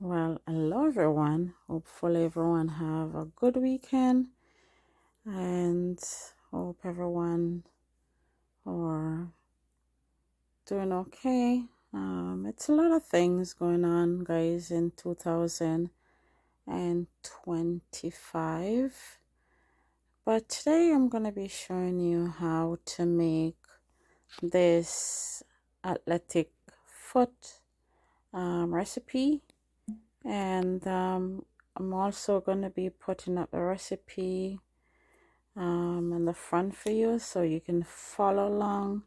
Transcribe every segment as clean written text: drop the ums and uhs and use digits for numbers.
Well, hello everyone. Hopefully everyone have a good weekend and hope everyone are doing okay. It's a lot of things going on, guys, in 2025. But today I'm gonna be showing you how to make this athletic foot recipe. And I'm also going to be putting up a recipe in the front for you so you can follow along.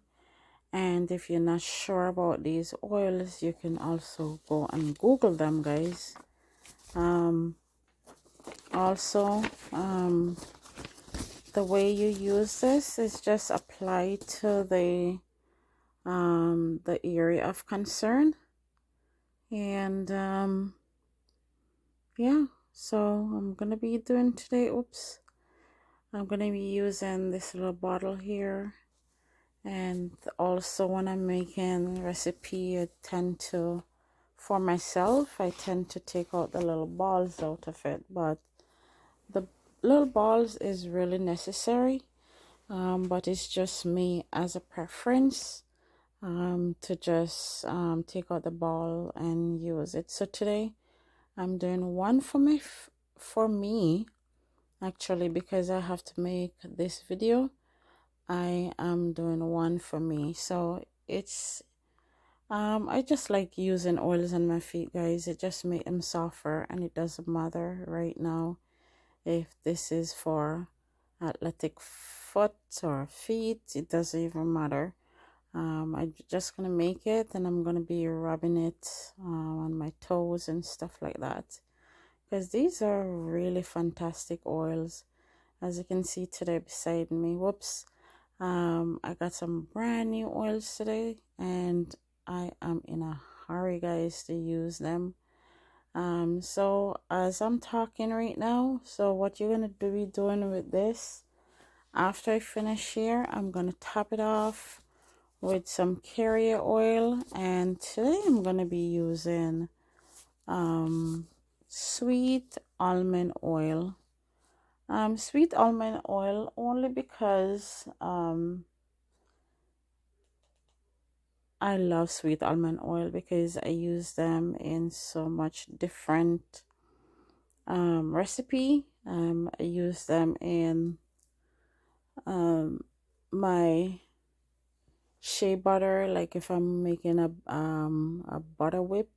And if you're not sure about these oils, you can also go and Google them, guys. Also, the way you use this is just apply to the area of concern. And yeah, so I'm gonna be doing today, I'm going to be using this little bottle here. And also when I'm making recipe, for myself, I tend to take out the little balls out of it. But the little balls is really necessary. But it's just me as a preference to just take out the ball and use it. So today I'm doing one for me actually, because I have to make this video. I am doing one for me. So it's I just like using oils on my feet, guys. It just make them softer, and it doesn't matter right now if this is for athletic foot or feet. It doesn't even matter. I'm just gonna make it, and I'm gonna be rubbing it on my toes and stuff like that, because these are really fantastic oils. As you can see today beside me, I got some brand new oils today, and I am in a hurry, guys, to use them. So as I'm talking right now, so what you're gonna be doing with this, after I finish here, I'm gonna top it off with some carrier oil, and today I'm gonna be using sweet almond oil. Sweet almond oil only because I love sweet almond oil, because I use them in so much different recipe. I use them in my shea butter, like if I'm making a butter whip,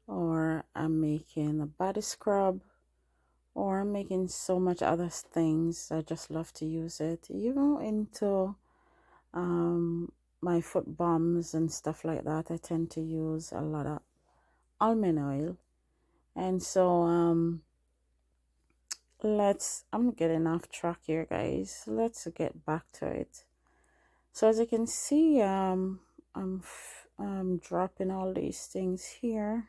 or I'm making a body scrub, or I'm making so much other things. I just love to use it, even into my foot balms and stuff like that. I tend to use a lot of almond oil. And so I'm getting off track here, guys. Let's get back to it. So as you can see, I'm dropping all these things here,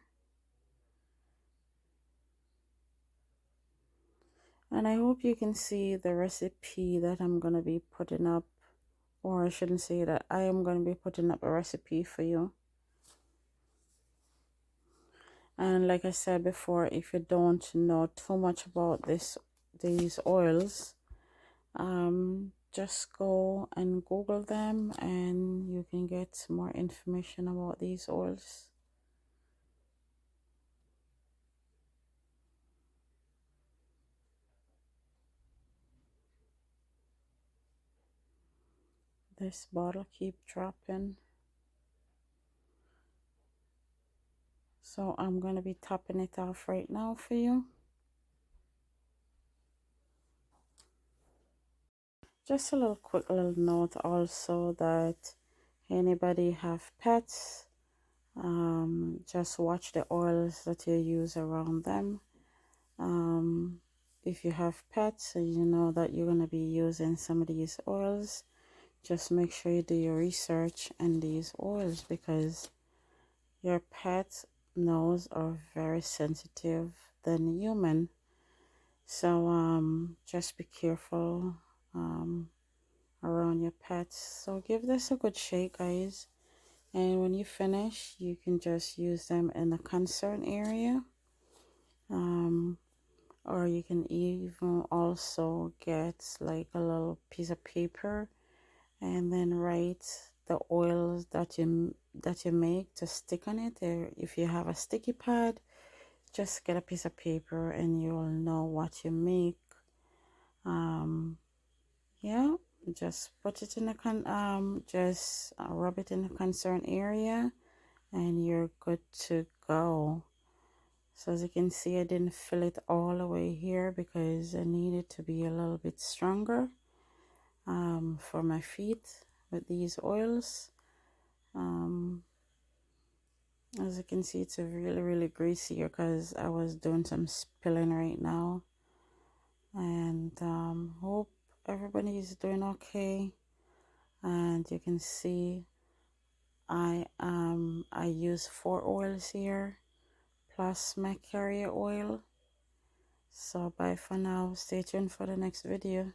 and I hope you can see the recipe that I'm gonna be putting up, or I shouldn't say that, I am gonna be putting up a recipe for you. And like I said before, if you don't know too much about these oils, just go and Google them, and you can get more information about these oils. This bottle keep dropping, so I'm going to be topping it off right now for you. Just a little quick little note also, that anybody have pets, just watch the oils that you use around them. If you have pets, so you know that you're going to be using some of these oils, just make sure you do your research on these oils, because your pet's nose are very sensitive than human. So just be careful around your pets. So give this a good shake, guys, And when you finish, you can just use them in the concern area. Or you can even also get like a little piece of paper and then write the oils that you make to stick on it. Or if you have a sticky pad, just get a piece of paper and you'll know what you make. Yeah, just put it in the just rub it in the concern area and you're good to go. So as you can see, I didn't fill it all the way here because I need it to be a little bit stronger for my feet with these oils. As you can see, it's really greasy here because I was doing some spilling right now. And hope everybody is doing okay. And you can see I use 4 oils here plus my carrier oil. So bye for now. Stay tuned for the next video.